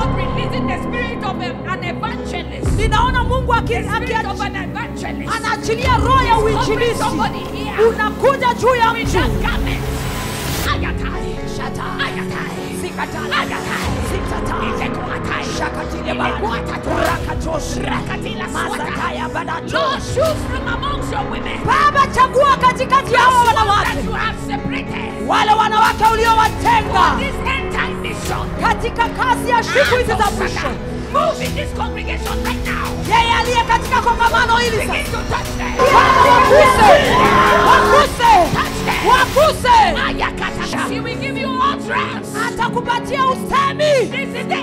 God releasing the spirit of an evangelist. Ninaona Mungu anaachilia roho ya uinjilisti. Unakuja juu ya mtu. Ayatai, shata, ayatai, sikatala, ayatai, sitata, itekuatai, shakatile bana, turakatosh, rakatila masakaya banacho. Lord, choose from amongst your women. Baba, chagua katikati ya wanawake. You have separated. Wale wanawake uliowatenga. This end time mission. Katika kazi ya siku hizi za mwisho. Move in this congregation right now. Yeye aliye katika kongamano hili sasa. Begin to touch them. Wakuse. She will give you utterance. Atakupatia usemi. This is the